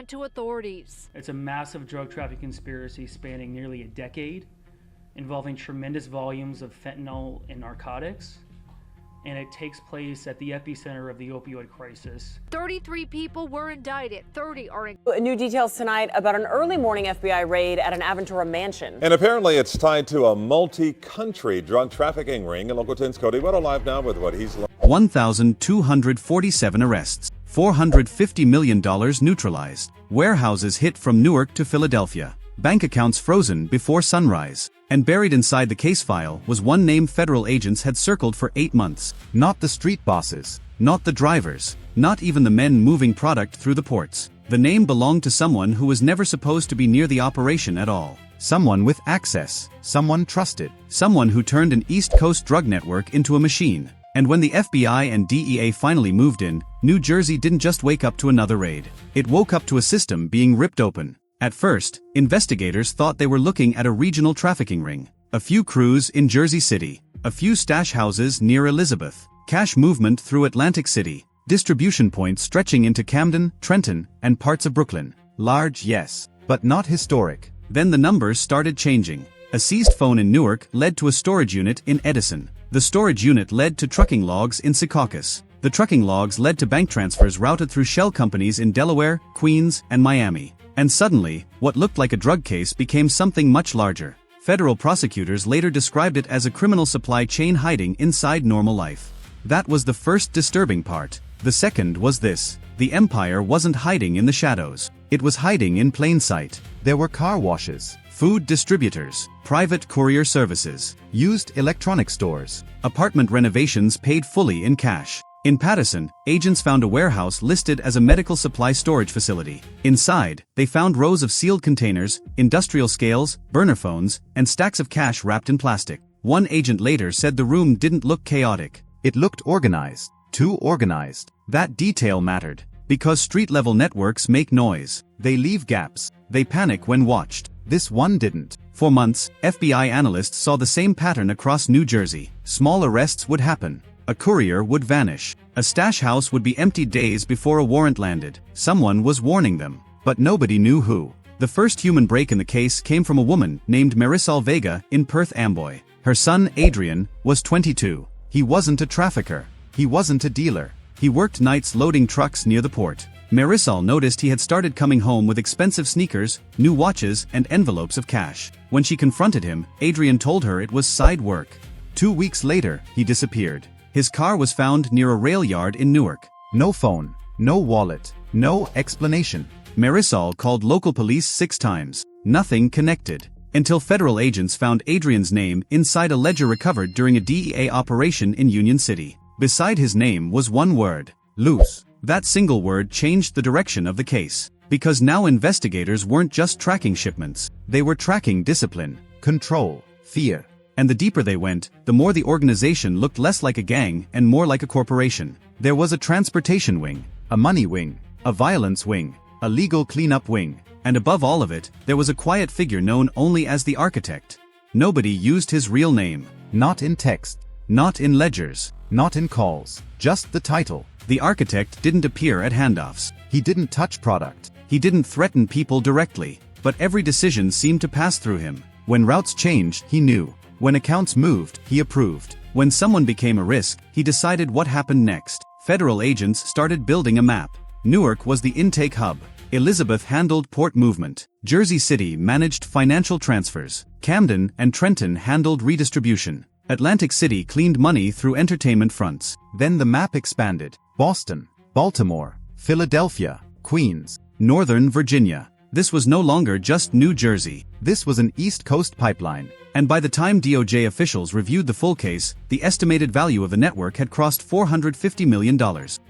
To authorities. It's a massive drug trafficking conspiracy spanning nearly a decade, involving tremendous volumes of fentanyl and narcotics, and it takes place at the epicenter of the opioid crisis. 33 people were indicted. 30 are in. New details tonight about an early morning FBI raid at an Aventura mansion. And apparently it's tied to a multi-country drug trafficking ring. And Local 10's Cody Weddle live now with what he's learned. 1,247 arrests. $450 million neutralized. Warehouses hit from Newark to Philadelphia. Bank accounts frozen before sunrise. And buried inside the case file was one name federal agents had circled for 8 months. Not the street bosses. Not the drivers. Not even the men moving product through the ports. The name belonged to someone who was never supposed to be near the operation at all. Someone with access. Someone trusted. Someone who turned an East Coast drug network into a machine. And when the FBI and DEA finally moved in, New Jersey didn't just wake up to another raid. It woke up to a system being ripped open. At first, investigators thought they were looking at a regional trafficking ring. A few crews in Jersey City. A few stash houses near Elizabeth. Cash movement through Atlantic City. Distribution points stretching into Camden, Trenton, and parts of Brooklyn. Large, yes, but not historic. Then the numbers started changing. A seized phone in Newark led to a storage unit in Edison. The storage unit led to trucking logs in Secaucus. The trucking logs led to bank transfers routed through shell companies in Delaware, Queens, and Miami. And suddenly, what looked like a drug case became something much larger. Federal prosecutors later described it as a criminal supply chain hiding inside normal life. That was the first disturbing part. The second was this: the empire wasn't hiding in the shadows. It was hiding in plain sight. There were car washes, food distributors, private courier services, used electronic stores, apartment renovations paid fully in cash. In Paterson, agents found a warehouse listed as a medical supply storage facility. Inside, they found rows of sealed containers, industrial scales, burner phones, and stacks of cash wrapped in plastic. One agent later said the room didn't look chaotic. It looked organized. Too organized. That detail mattered. Because street-level networks make noise. They leave gaps. They panic when watched. This one didn't. For months, FBI analysts saw the same pattern across New Jersey. Small arrests would happen. A courier would vanish. A stash house would be emptied days before a warrant landed. Someone was warning them. But nobody knew who. The first human break in the case came from a woman named Marisol Vega in Perth Amboy. Her son, Adrian, was 22. He wasn't a trafficker. He wasn't a dealer. He worked nights loading trucks near the port. Marisol noticed he had started coming home with expensive sneakers, new watches, and envelopes of cash. When she confronted him, Adrian told her it was side work. 2 weeks later, he disappeared. His car was found near a rail yard in Newark. No phone, no wallet, no explanation. Marisol called local police 6 times. Nothing connected. Until federal agents found Adrian's name inside a ledger recovered during a DEA operation in Union City. Beside his name was one word: loose. That single word changed the direction of the case. Because now investigators weren't just tracking shipments. They were tracking discipline, control, fear. And the deeper they went, the more the organization looked less like a gang and more like a corporation. There was a transportation wing, a money wing, a violence wing, a legal cleanup wing. And above all of it, there was a quiet figure known only as the architect. Nobody used his real name. Not in text. Not in ledgers. Not in calls. Just the title. The architect didn't appear at handoffs. He didn't touch product. He didn't threaten people directly. But every decision seemed to pass through him. When routes changed, he knew. When accounts moved, he approved. When someone became a risk, he decided what happened next. Federal agents started building a map. Newark was the intake hub. Elizabeth handled port movement. Jersey City managed financial transfers. Camden and Trenton handled redistribution. Atlantic City cleaned money through entertainment fronts. Then the map expanded. Boston, Baltimore, Philadelphia, Queens, Northern Virginia. This was no longer just New Jersey. This was an East Coast pipeline. And by the time DOJ officials reviewed the full case, the estimated value of the network had crossed $450 million.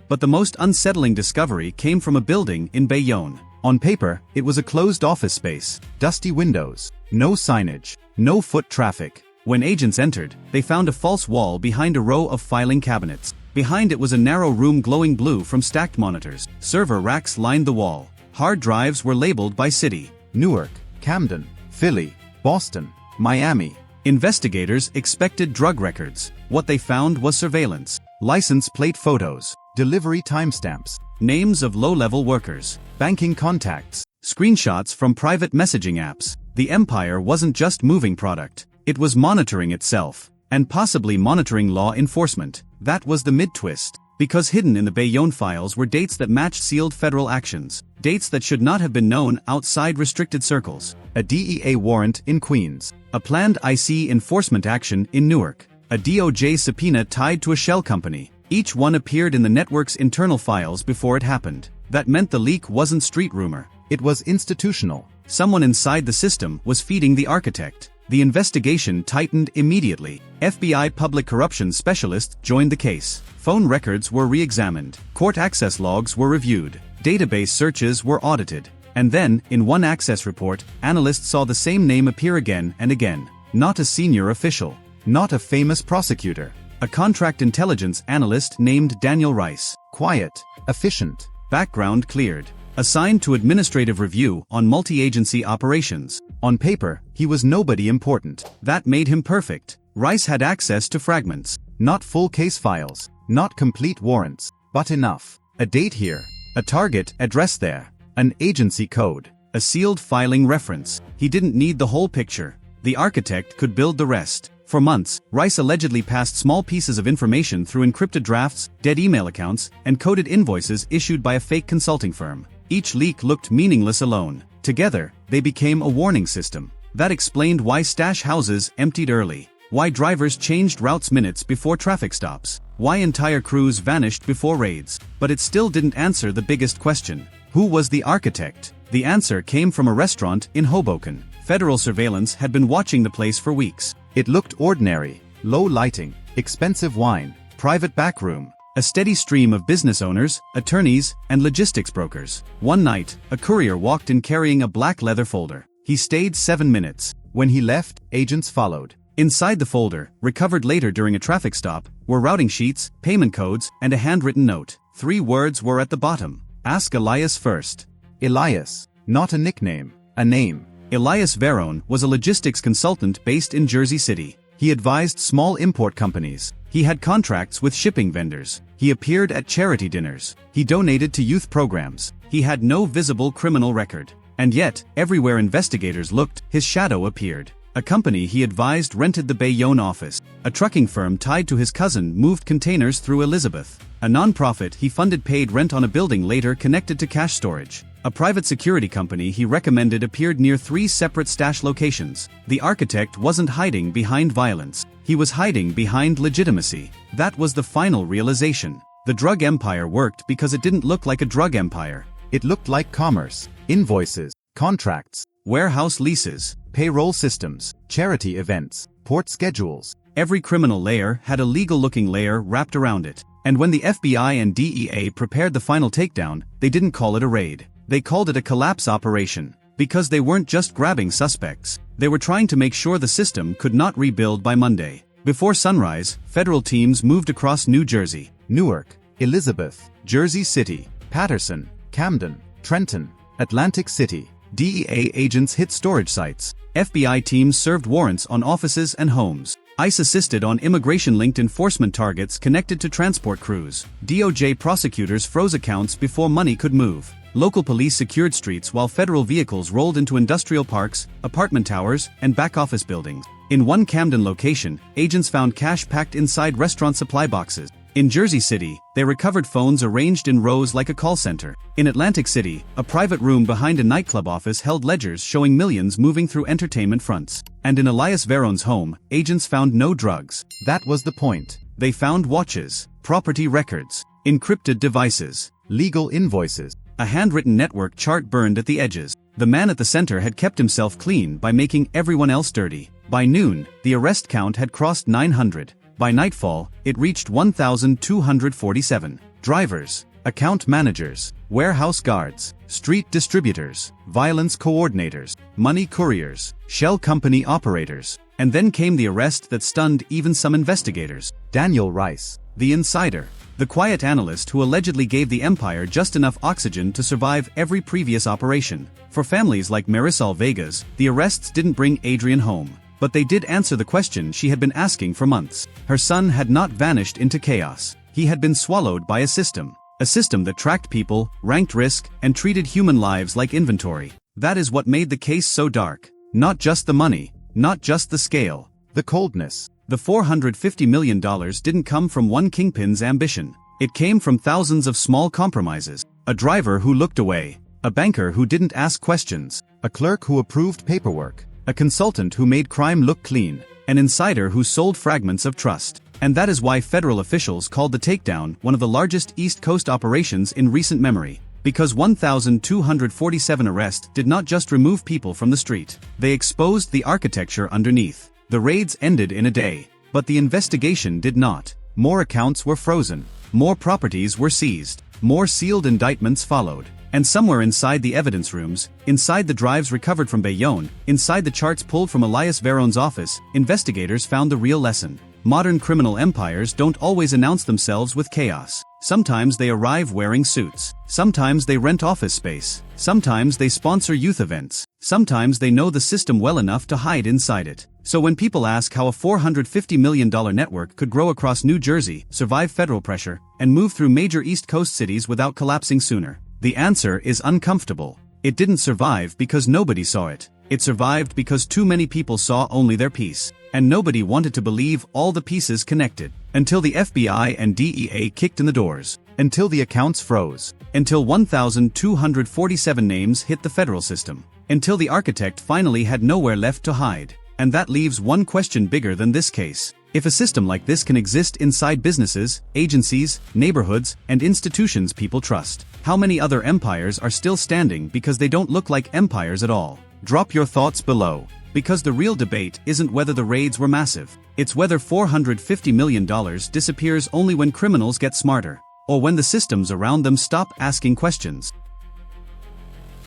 But the most unsettling discovery came from a building in Bayonne. On paper, it was a closed office space. Dusty windows. No signage. No foot traffic. When agents entered, they found a false wall behind a row of filing cabinets. Behind it was a narrow room glowing blue from stacked monitors. Server racks lined the wall. Hard drives were labeled by city. Newark, Camden, Philly, Boston, Miami. Investigators expected drug records. What they found was surveillance, license plate photos, delivery timestamps, names of low-level workers, banking contacts, screenshots from private messaging apps. The empire wasn't just moving product, it was monitoring itself, and possibly monitoring law enforcement. That was the mid-twist. Because hidden in the Bayonne files were dates that matched sealed federal actions, dates that should not have been known outside restricted circles. A DEA warrant in Queens, a planned IC enforcement action in Newark, a DOJ subpoena tied to a shell company. Each one appeared in the network's internal files before it happened. That meant the leak wasn't street rumor. It was institutional. Someone inside the system was feeding the architect. The investigation tightened immediately. FBI public corruption specialists joined the case. Phone records were re-examined. Court access logs were reviewed. Database searches were audited. And then, in one access report, analysts saw the same name appear again and again. Not a senior official. Not a famous prosecutor. A contract intelligence analyst named Daniel Rice. Quiet. Efficient. Background cleared. Assigned to administrative review on multi-agency operations. On paper, he was nobody important. That made him perfect. Rice had access to fragments. Not full case files. Not complete warrants. But enough. A date here. A target address there. An agency code. A sealed filing reference. He didn't need the whole picture. The architect could build the rest. For months, Rice allegedly passed small pieces of information through encrypted drafts, dead email accounts, and coded invoices issued by a fake consulting firm. Each leak looked meaningless alone. Together, they became a warning system. That explained why stash houses emptied early, why drivers changed routes minutes before traffic stops, why entire crews vanished before raids. But it still didn't answer the biggest question. Who was the architect? The answer came from a restaurant in Hoboken. Federal surveillance had been watching the place for weeks. It looked ordinary. Low lighting, expensive wine, private back room. A steady stream of business owners, attorneys, and logistics brokers. One night, a courier walked in carrying a black leather folder. He stayed 7 minutes. When he left, agents followed. Inside the folder, recovered later during a traffic stop, were routing sheets, payment codes, and a handwritten note. 3 words were at the bottom. Ask Elias first. Elias. Not a nickname. A name. Elias Verone was a logistics consultant based in Jersey City. He advised small import companies. He had contracts with shipping vendors. He appeared at charity dinners. He donated to youth programs. He had no visible criminal record. And yet, everywhere investigators looked, his shadow appeared. A company he advised rented the Bayonne office. A trucking firm tied to his cousin moved containers through Elizabeth. A nonprofit he funded paid rent on a building later connected to cash storage. A private security company he recommended appeared near 3 separate stash locations. The architect wasn't hiding behind violence. He was hiding behind legitimacy. That was the final realization. The drug empire worked because it didn't look like a drug empire. It looked like commerce. Invoices, contracts, warehouse leases, payroll systems, charity events, port schedules. Every criminal layer had a legal-looking layer wrapped around it. And when the FBI and DEA prepared the final takedown, they didn't call it a raid. They called it a collapse operation. Because they weren't just grabbing suspects. They were trying to make sure the system could not rebuild by Monday. Before sunrise, federal teams moved across New Jersey, Newark, Elizabeth, Jersey City, Patterson, Camden, Trenton, Atlantic City. DEA agents hit storage sites. FBI teams served warrants on offices and homes. ICE assisted on immigration-linked enforcement targets connected to transport crews. DOJ prosecutors froze accounts before money could move. Local police secured streets while federal vehicles rolled into industrial parks, apartment towers, and back-office buildings. In one Camden location, agents found cash packed inside restaurant supply boxes. In Jersey City, they recovered phones arranged in rows like a call center. In Atlantic City, a private room behind a nightclub office held ledgers showing millions moving through entertainment fronts. And in Elias Verone's home, agents found no drugs. That was the point. They found watches, property records, encrypted devices, legal invoices. A handwritten network chart burned at the edges. The man at the center had kept himself clean by making everyone else dirty. By noon, the arrest count had crossed 900. By nightfall, it reached 1,247. Drivers, account managers, warehouse guards, street distributors, violence coordinators, money couriers, shell company operators. And then came the arrest that stunned even some investigators. Daniel Rice, the insider. The quiet analyst who allegedly gave the empire just enough oxygen to survive every previous operation. For families like Marisol Vega's, the arrests didn't bring Adrian home. But they did answer the question she had been asking for months. Her son had not vanished into chaos. He had been swallowed by a system. A system that tracked people, ranked risk, and treated human lives like inventory. That is what made the case so dark. Not just the money, not just the scale, the coldness. The $450 million didn't come from one kingpin's ambition. It came from thousands of small compromises. A driver who looked away. A banker who didn't ask questions. A clerk who approved paperwork. A consultant who made crime look clean. An insider who sold fragments of trust. And that is why federal officials called the Takedown one of the largest East Coast operations in recent memory. Because 1,247 arrests did not just remove people from the street. They exposed the architecture underneath. The raids ended in a day. But the investigation did not. More accounts were frozen. More properties were seized. More sealed indictments followed. And somewhere inside the evidence rooms, inside the drives recovered from Bayonne, inside the charts pulled from Elias Veron's office, investigators found the real lesson. Modern criminal empires don't always announce themselves with chaos. Sometimes they arrive wearing suits. Sometimes they rent office space. Sometimes they sponsor youth events. Sometimes they know the system well enough to hide inside it. So when people ask how a $450 million network could grow across New Jersey, survive federal pressure, and move through major East Coast cities without collapsing sooner, the answer is uncomfortable. It didn't survive because nobody saw it. It survived because too many people saw only their piece. And nobody wanted to believe all the pieces connected. Until the FBI and DEA kicked in the doors. Until the accounts froze. Until 1,247 names hit the federal system. Until the architect finally had nowhere left to hide. And that leaves one question bigger than this case. If a system like this can exist inside businesses, agencies, neighborhoods, and institutions people trust, how many other empires are still standing because they don't look like empires at all? Drop your thoughts below. Because the real debate isn't whether the raids were massive. It's whether $450 million disappears only when criminals get smarter. Or when the systems around them stop asking questions.